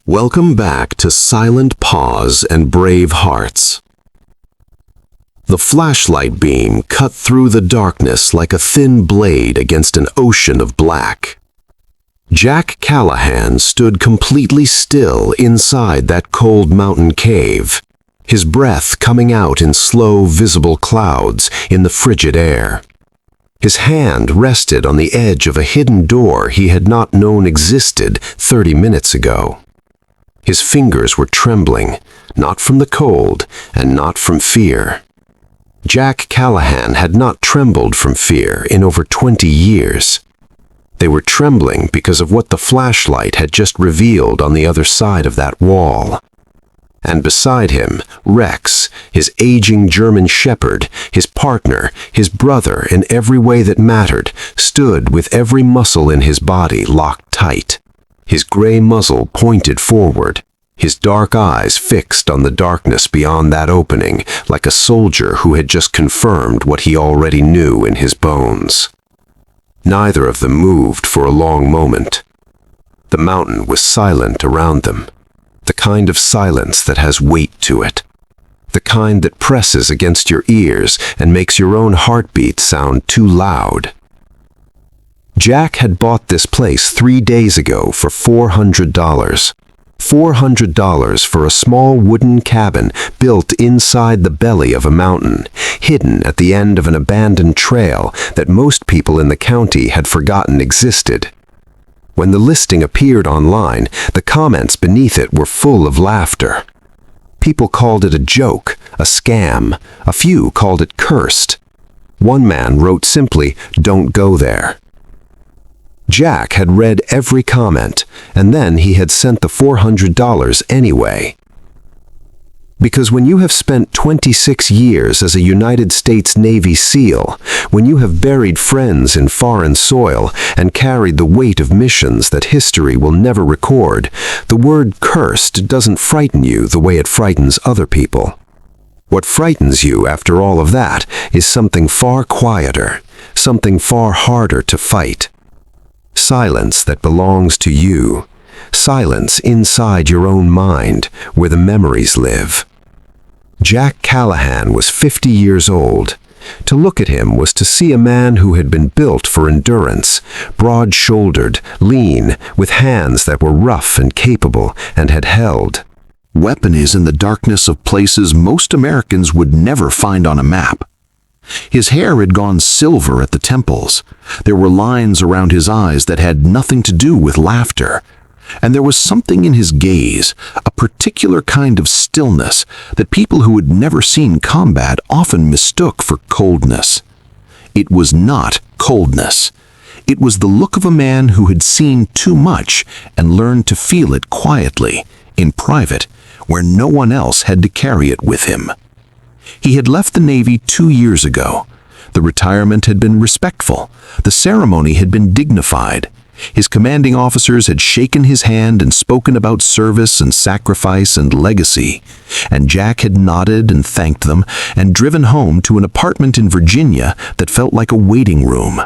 Welcome back to Silent Paws and Brave Hearts. The flashlight beam cut through the darkness like a thin blade against an ocean of black. Jack Callahan stood completely still inside that cold mountain cave, his breath coming out in slow, visible clouds in the frigid air. His hand rested on the edge of a hidden door he had not known existed 30 minutes ago. His fingers were trembling, not from the cold and not from fear. Jack Callahan had not trembled from fear in over 20 years. They were trembling because of what the flashlight had just revealed on the other side of that wall. And beside him, Rex, his aging German shepherd, his partner, his brother in every way that mattered, stood with every muscle in his body locked tight. His gray muzzle pointed forward, his dark eyes fixed on the darkness beyond that opening, like a soldier who had just confirmed what he already knew in his bones. Neither of them moved for a long moment. The mountain was silent around them, the kind of silence that has weight to it, the kind that presses against your ears and makes your own heartbeat sound too loud. Jack had bought this place 3 days ago for $400. $400 for a small wooden cabin built inside the belly of a mountain, hidden at the end of an abandoned trail that most people in the county had forgotten existed. When the listing appeared online, the comments beneath it were full of laughter. People called it a joke, a scam. A few called it cursed. One man wrote simply, "Don't go there." Jack had read every comment, and then he had sent the $400 anyway. Because when you have spent 26 years as a United States Navy SEAL, when you have buried friends in foreign soil and carried the weight of missions that history will never record, the word cursed doesn't frighten you the way it frightens other people. What frightens you after all of that is something far quieter, something far harder to fight. Silence that belongs to you. Silence inside your own mind, where the memories live. Jack Callahan was 50 years old. To look at him was to see a man who had been built for endurance, broad-shouldered, lean, with hands that were rough and capable, and had held weapons in the darkness of places most Americans would never find on a map. His hair had gone silver at the temples. There were lines around his eyes that had nothing to do with laughter. And there was something in his gaze, a particular kind of stillness, that people who had never seen combat often mistook for coldness. It was not coldness. It was the look of a man who had seen too much and learned to feel it quietly, in private, where no one else had to carry it with him. He had left the Navy 2 years ago. The retirement had been respectful. The ceremony had been dignified. His commanding officers had shaken his hand and spoken about service and sacrifice and legacy, and Jack had nodded and thanked them and driven home to an apartment in Virginia that felt like a waiting room.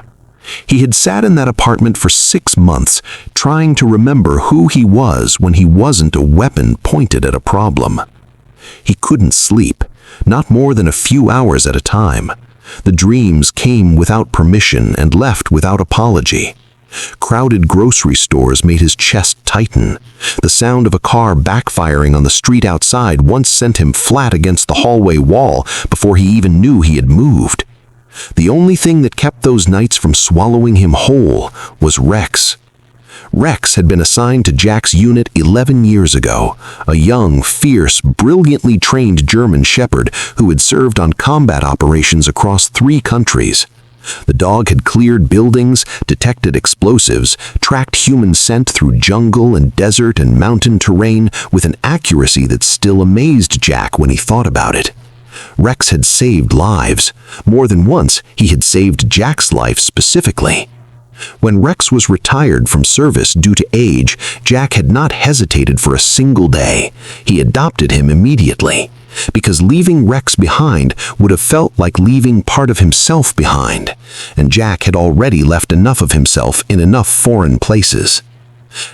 He had sat in that apartment for 6 months, trying to remember who he was when he wasn't a weapon pointed at a problem. He couldn't sleep, not more than a few hours at a time. The dreams came without permission and left without apology. Crowded grocery stores made his chest tighten. The sound of a car backfiring on the street outside once sent him flat against the hallway wall before he even knew he had moved. The only thing that kept those nights from swallowing him whole was Rex. Rex had been assigned to Jack's unit 11 years ago, a young, fierce, brilliantly trained German shepherd who had served on combat operations across 3 countries. The dog had cleared buildings, detected explosives, tracked human scent through jungle and desert and mountain terrain with an accuracy that still amazed Jack when he thought about it. Rex had saved lives. More than once, he had saved Jack's life specifically. When Rex was retired from service due to age, Jack had not hesitated for a single day. He adopted him immediately, because leaving Rex behind would have felt like leaving part of himself behind, and Jack had already left enough of himself in enough foreign places.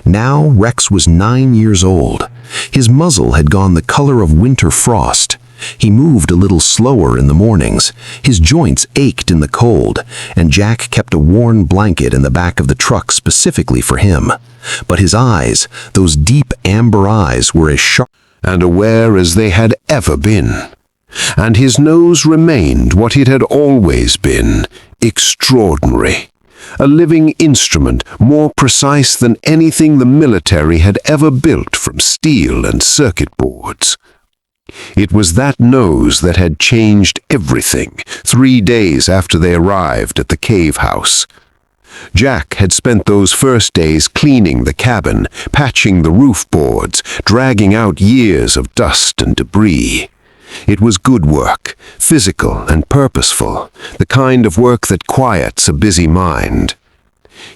Now Rex was 9 years old. His muzzle had gone the color of winter frost. He moved a little slower in the mornings. His joints ached in the cold, and Jack kept a worn blanket in the back of the truck specifically for him. But his eyes, those deep amber eyes, were as sharp and aware as they had ever been. And his nose remained what it had always been, extraordinary. A living instrument more precise than anything the military had ever built from steel and circuit boards. It was that nose that had changed everything 3 days after they arrived at the cave house. Jack had spent those first days cleaning the cabin, patching the roof boards, dragging out years of dust and debris. It was good work, physical and purposeful, the kind of work that quiets a busy mind.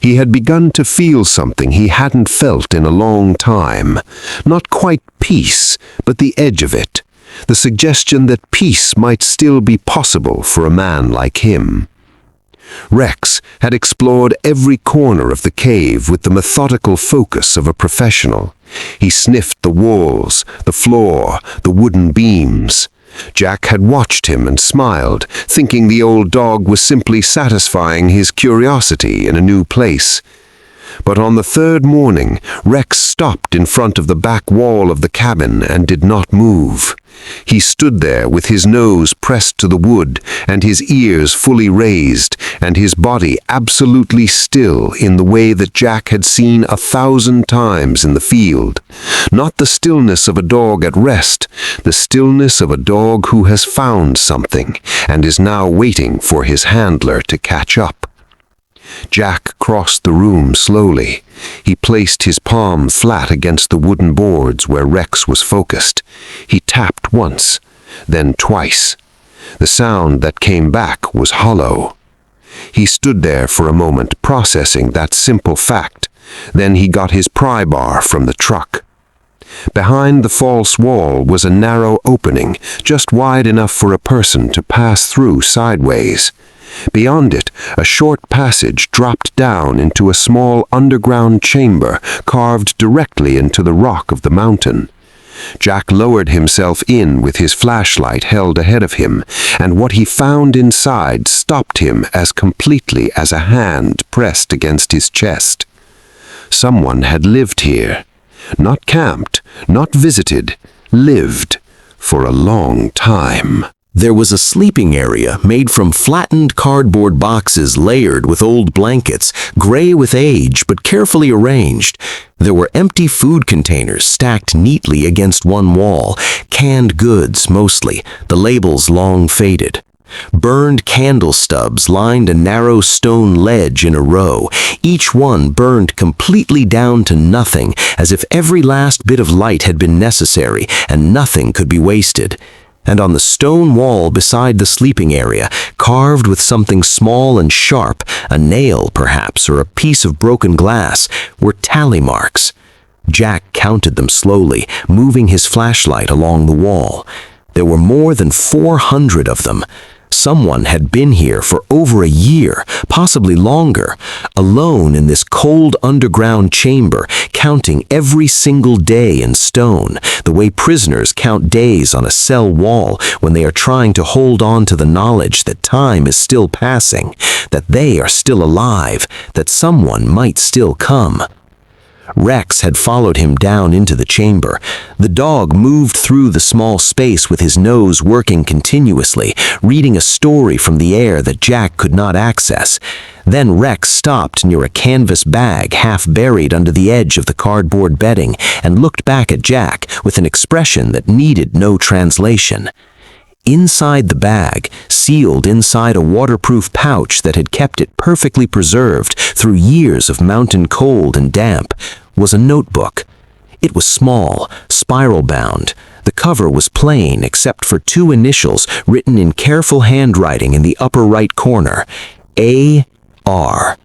He had begun to feel something he hadn't felt in a long time. Not quite peace, but the edge of it. The suggestion that peace might still be possible for a man like him. Rex had explored every corner of the cave with the methodical focus of a professional. He sniffed the walls, the floor, the wooden beams. Jack had watched him and smiled, thinking the old dog was simply satisfying his curiosity in a new place. But on the third morning, Rex stopped in front of the back wall of the cabin and did not move. He stood there with his nose pressed to the wood and his ears fully raised and his body absolutely still in the way that Jack had seen 1,000 times in the field. Not the stillness of a dog at rest, the stillness of a dog who has found something and is now waiting for his handler to catch up. Jack crossed the room slowly. He placed his palm flat against the wooden boards where Rex was focused. He tapped once, then twice. The sound that came back was hollow. He stood there for a moment, processing that simple fact. Then he got his pry bar from the truck. Behind the false wall was a narrow opening, just wide enough for a person to pass through sideways. Beyond it, a short passage dropped down into a small underground chamber carved directly into the rock of the mountain. Jack lowered himself in with his flashlight held ahead of him, and what he found inside stopped him as completely as a hand pressed against his chest. Someone had lived here. Not camped, not visited, lived for a long time. There was a sleeping area made from flattened cardboard boxes layered with old blankets, gray with age but carefully arranged. There were empty food containers stacked neatly against one wall, canned goods mostly, the labels long faded. Burned candle stubs lined a narrow stone ledge in a row, each one burned completely down to nothing, as if every last bit of light had been necessary and nothing could be wasted. And on the stone wall beside the sleeping area, carved with something small and sharp, a nail perhaps or a piece of broken glass, were tally marks. Jack counted them slowly, moving his flashlight along the wall. There were more than 400 of them. Someone had been here for over a year, possibly longer, alone in this cold underground chamber, counting every single day in stone, the way prisoners count days on a cell wall when they are trying to hold on to the knowledge that time is still passing, that they are still alive, that someone might still come. Rex had followed him down into the chamber. The dog moved through the small space with his nose working continuously, reading a story from the air that Jack could not access. Then Rex stopped near a canvas bag half buried under the edge of the cardboard bedding and looked back at Jack with an expression that needed no translation. Inside the bag, sealed inside a waterproof pouch that had kept it perfectly preserved through years of mountain cold and damp, was a notebook. It was small, spiral-bound. The cover was plain except for 2 initials written in careful handwriting in the upper right corner, A.R.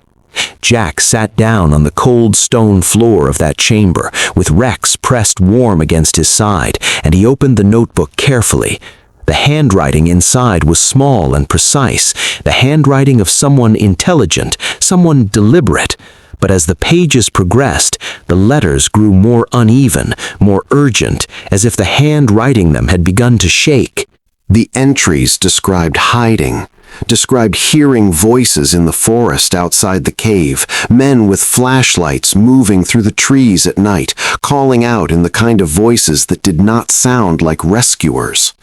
Jack sat down on the cold stone floor of that chamber, with Rex pressed warm against his side, and he opened the notebook carefully. The handwriting inside was small and precise, the handwriting of someone intelligent, someone deliberate. But as the pages progressed, the letters grew more uneven, more urgent, as if the hand writing them had begun to shake. The entries described hiding, described hearing voices in the forest outside the cave, men with flashlights moving through the trees at night, calling out in the kind of voices that did not sound like rescuers.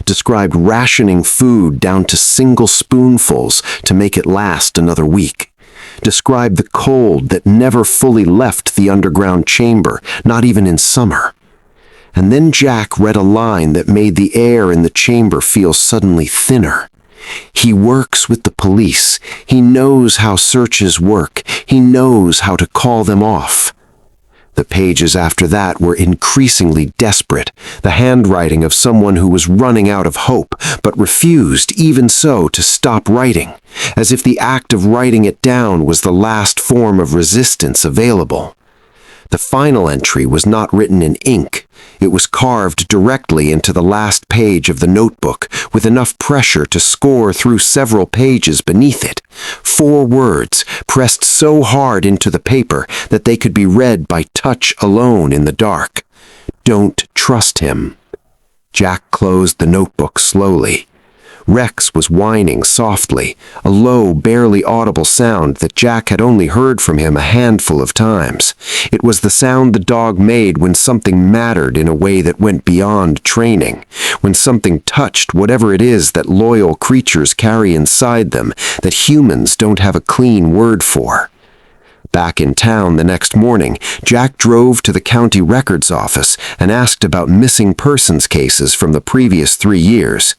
Described rationing food down to single spoonfuls to make it last another week. Described the cold that never fully left the underground chamber, not even in summer. And then Jack read a line that made the air in the chamber feel suddenly thinner. He works with the police. He knows how searches work. He knows how to call them off. The pages after that were increasingly desperate, the handwriting of someone who was running out of hope, but refused, even so, to stop writing, as if the act of writing it down was the last form of resistance available. The final entry was not written in ink. It was carved directly into the last page of the notebook, with enough pressure to score through several pages beneath it. 4 words, pressed so hard into the paper that they could be read by touch alone in the dark. Don't trust him. Jack closed the notebook slowly. Rex was whining softly, a low, barely audible sound that Jack had only heard from him a handful of times. It was the sound the dog made when something mattered in a way that went beyond training, when something touched whatever it is that loyal creatures carry inside them that humans don't have a clean word for. Back in town the next morning, Jack drove to the county records office and asked about missing persons cases from the previous 3 years.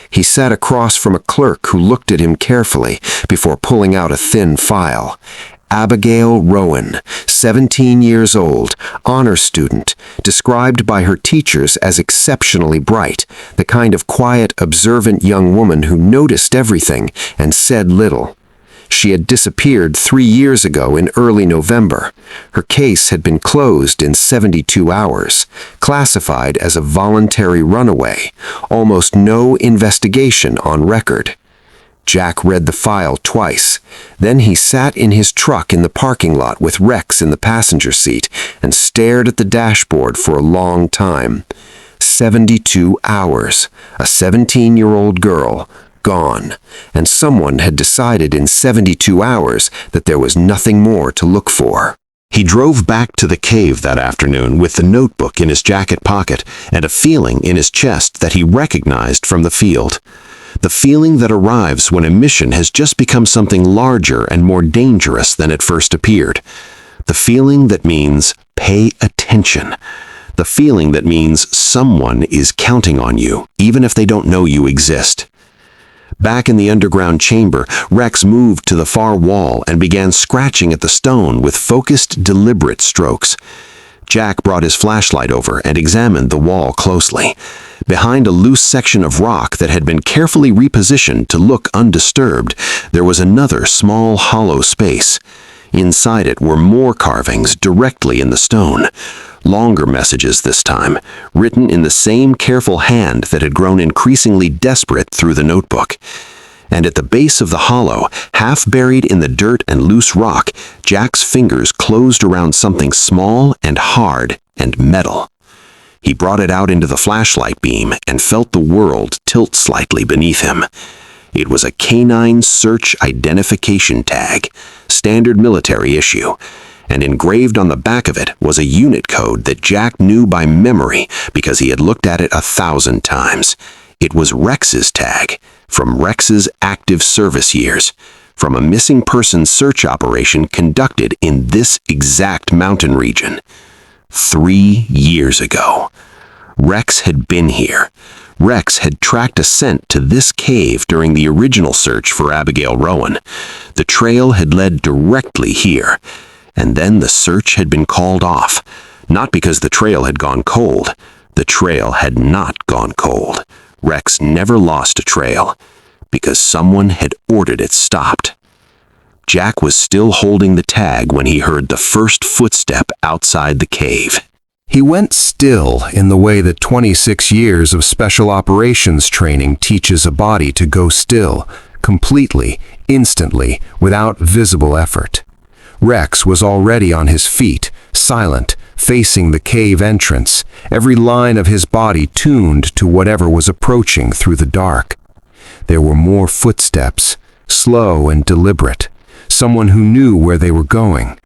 He sat across from a clerk who looked at him carefully before pulling out a thin file. Abigail Rowan, 17 years old, honor student, described by her teachers as exceptionally bright, the kind of quiet, observant young woman who noticed everything and said little. She had disappeared 3 years ago in early November. Her case had been closed in 72 hours, classified as a voluntary runaway, almost no investigation on record. Jack read the file twice. Then he sat in his truck in the parking lot with Rex in the passenger seat and stared at the dashboard for a long time. 72 hours. A 17-year-old girl, gone, and someone had decided in 72 hours that there was nothing more to look for. He drove back to the cave that afternoon with the notebook in his jacket pocket and a feeling in his chest that he recognized from the field. The feeling that arrives when a mission has just become something larger and more dangerous than it first appeared. The feeling that means pay attention. The feeling that means someone is counting on you, even if they don't know you exist. Back in the underground chamber, Rex moved to the far wall and began scratching at the stone with focused, deliberate strokes. Jack brought his flashlight over and examined the wall closely. Behind a loose section of rock that had been carefully repositioned to look undisturbed, there was another small, hollow space. Inside it were more carvings directly in the stone. Longer messages this time, written in the same careful hand that had grown increasingly desperate through the notebook. And at the base of the hollow, half buried in the dirt and loose rock, Jack's fingers closed around something small and hard and metal. He brought it out into the flashlight beam and felt the world tilt slightly beneath him. It was a canine search identification tag, standard military issue, and engraved on the back of it was a unit code that Jack knew by memory because he had looked at it 1,000 times. It was Rex's tag, from Rex's active service years, from a missing person search operation conducted in this exact mountain region. 3 years ago. Rex had been here. Rex had tracked a scent to this cave during the original search for Abigail Rowan. The trail had led directly here. And then the search had been called off, not because the trail had gone cold. The trail had not gone cold. Rex never lost a trail, because someone had ordered it stopped. Jack was still holding the tag when he heard the first footstep outside the cave. He went still in the way that 26 years of special operations training teaches a body to go still, completely, instantly, without visible effort. Rex was already on his feet, silent, facing the cave entrance, every line of his body tuned to whatever was approaching through the dark. There were more footsteps, slow and deliberate, someone who knew where they were going.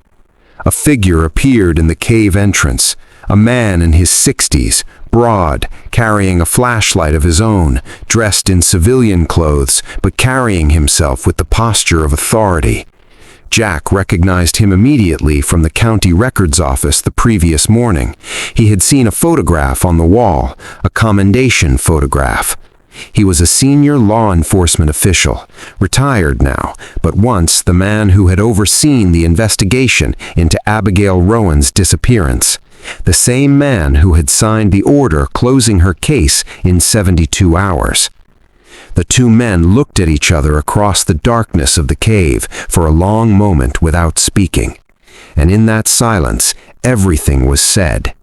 A figure appeared in the cave entrance, a man in his 60s, broad, carrying a flashlight of his own, dressed in civilian clothes, but carrying himself with the posture of authority. Jack recognized him immediately from the county records office the previous morning. He had seen a photograph on the wall, a commendation photograph. He was a senior law enforcement official, retired now, but once the man who had overseen the investigation into Abigail Rowan's disappearance. The same man who had signed the order closing her case in 72 hours. The two men looked at each other across the darkness of the cave for a long moment without speaking. And in that silence, everything was said.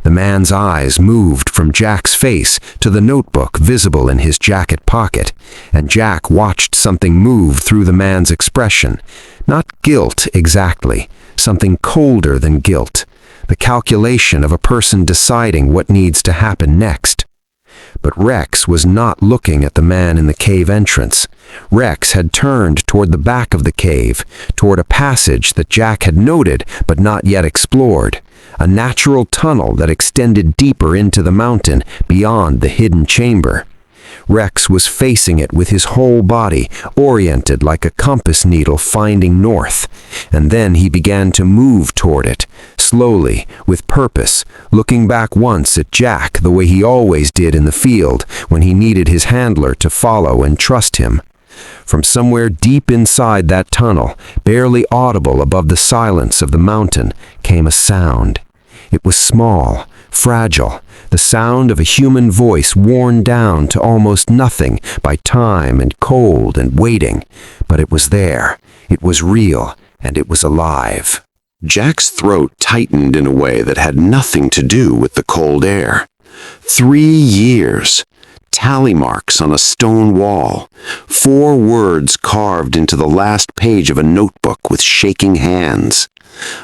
The man's eyes moved from Jack's face to the notebook visible in his jacket pocket, and Jack watched something move through the man's expression. Not guilt exactly, something colder than guilt. The calculation of a person deciding what needs to happen next. But Rex was not looking at the man in the cave entrance. Rex had turned toward the back of the cave, toward a passage that Jack had noted but not yet explored. A natural tunnel that extended deeper into the mountain beyond the hidden chamber. Rex was facing it with his whole body, oriented like a compass needle finding north. And then he began to move toward it, slowly, with purpose, looking back once at Jack the way he always did in the field when he needed his handler to follow and trust him. From somewhere deep inside that tunnel, barely audible above the silence of the mountain, came a sound. It was small, fragile, the sound of a human voice worn down to almost nothing by time and cold and waiting. But it was there, it was real, and it was alive. Jack's throat tightened in a way that had nothing to do with the cold air. 3 years. Tally marks on a stone wall. 4 words carved into the last page of a notebook with shaking hands.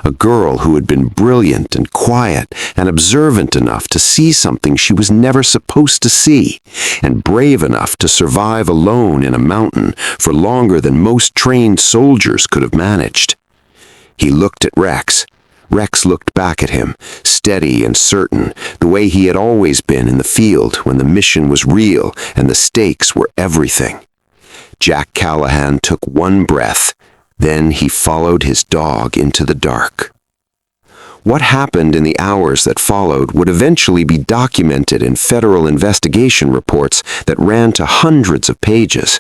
A girl who had been brilliant and quiet and observant enough to see something she was never supposed to see, and brave enough to survive alone in a mountain for longer than most trained soldiers could have managed. He looked at Rex. Rex looked back at him, steady and certain, the way he had always been in the field when the mission was real and the stakes were everything. Jack Callahan took one breath. Then he followed his dog into the dark. What happened in the hours that followed would eventually be documented in federal investigation reports that ran to hundreds of pages.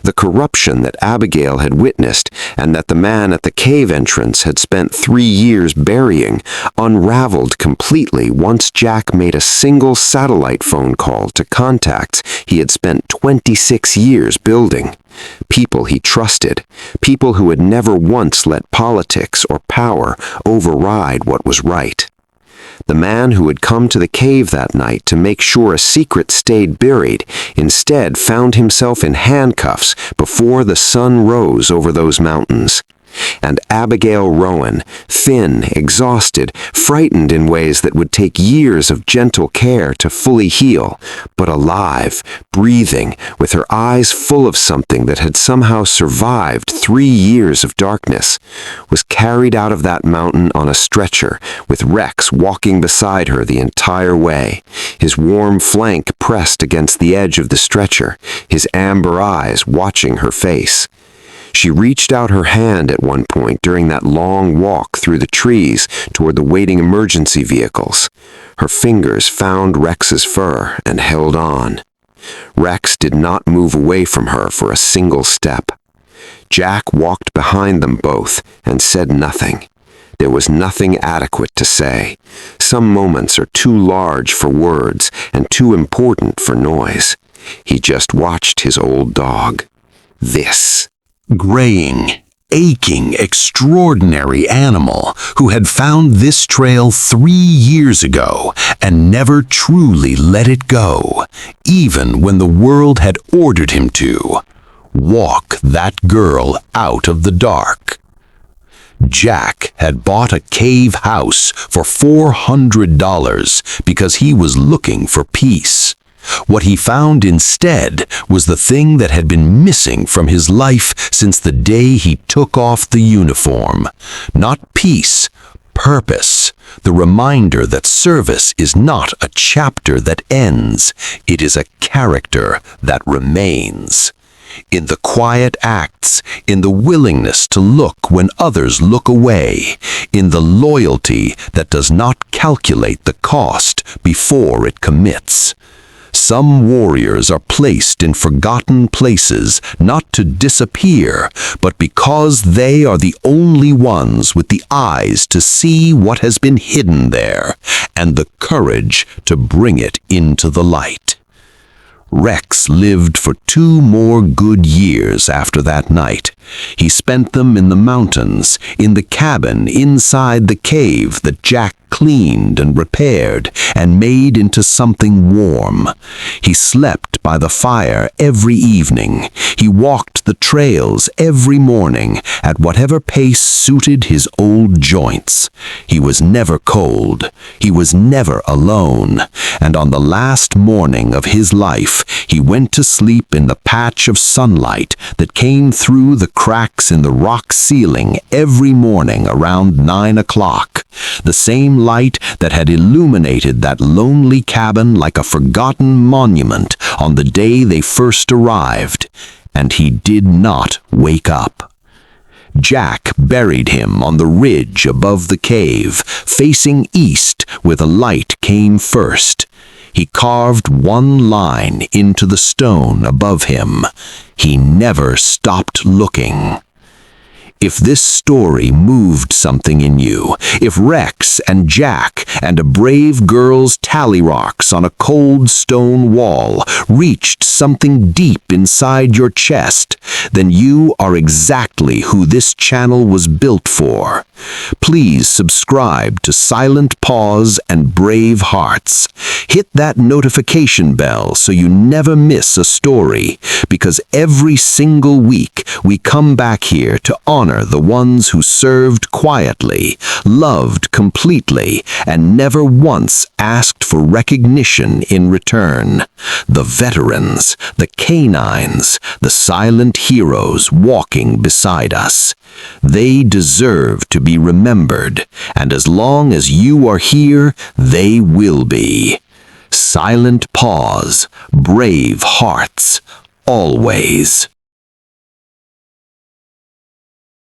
The corruption that Abigail had witnessed and that the man at the cave entrance had spent 3 years burying unraveled completely once Jack made a single satellite phone call to contacts he had spent 26 years building. People he trusted, people who had never once let politics or power override what was right. The man who had come to the cave that night to make sure a secret stayed buried instead found himself in handcuffs before the sun rose over those mountains. And Abigail Rowan, thin, exhausted, frightened in ways that would take years of gentle care to fully heal, but alive, breathing, with her eyes full of something that had somehow survived 3 years of darkness, was carried out of that mountain on a stretcher, with Rex walking beside her the entire way, his warm flank pressed against the edge of the stretcher, his amber eyes watching her face. She reached out her hand at one point during that long walk through the trees toward the waiting emergency vehicles. Her fingers found Rex's fur and held on. Rex did not move away from her for a single step. Jack walked behind them both and said nothing. There was nothing adequate to say. Some moments are too large for words and too important for noise. He just watched his old dog. This graying, aching, extraordinary animal who had found this trail 3 years ago and never truly let it go, even when the world had ordered him to. Walk that girl out of the dark. Jack had bought a cave house for $400 because he was looking for peace. What he found instead was the thing that had been missing from his life since the day he took off the uniform. Not peace, purpose. The reminder that service is not a chapter that ends, it is a character that remains. In the quiet acts, in the willingness to look when others look away, in the loyalty that does not calculate the cost before it commits. Some warriors are placed in forgotten places not to disappear, but because they are the only ones with the eyes to see what has been hidden there, and the courage to bring it into the light. Rex lived for 2 more good years after that night. He spent them in the mountains, in the cabin inside the cave that Jack cleaned and repaired and made into something warm. He slept by the fire every evening. He walked the trails every morning at whatever pace suited his old joints. He was never cold. He was never alone. And on the last morning of his life, he went to sleep in the patch of sunlight that came through the cracks in the rock ceiling every morning around 9 o'clock. The same light that had illuminated that lonely cabin like a forgotten monument on the day they first arrived. And he did not wake up. Jack buried him on the ridge above the cave, facing east where the light came first. He carved one line into the stone above him. He never stopped looking. If this story moved something in you, if Rex and Jack and a brave girl's tallyrocks on a cold stone wall reached something deep inside your chest, then you are exactly who this channel was built for. Please subscribe to Silent Paws and Brave Hearts. Hit that notification bell so you never miss a story, because every single week we come back here to honor the ones who served quietly, loved completely, and never once asked for recognition in return. The veterans, the canines, the silent heroes walking beside us. They deserve to be remembered, and as long as you are here, they will be. Silent Paws, brave hearts, always.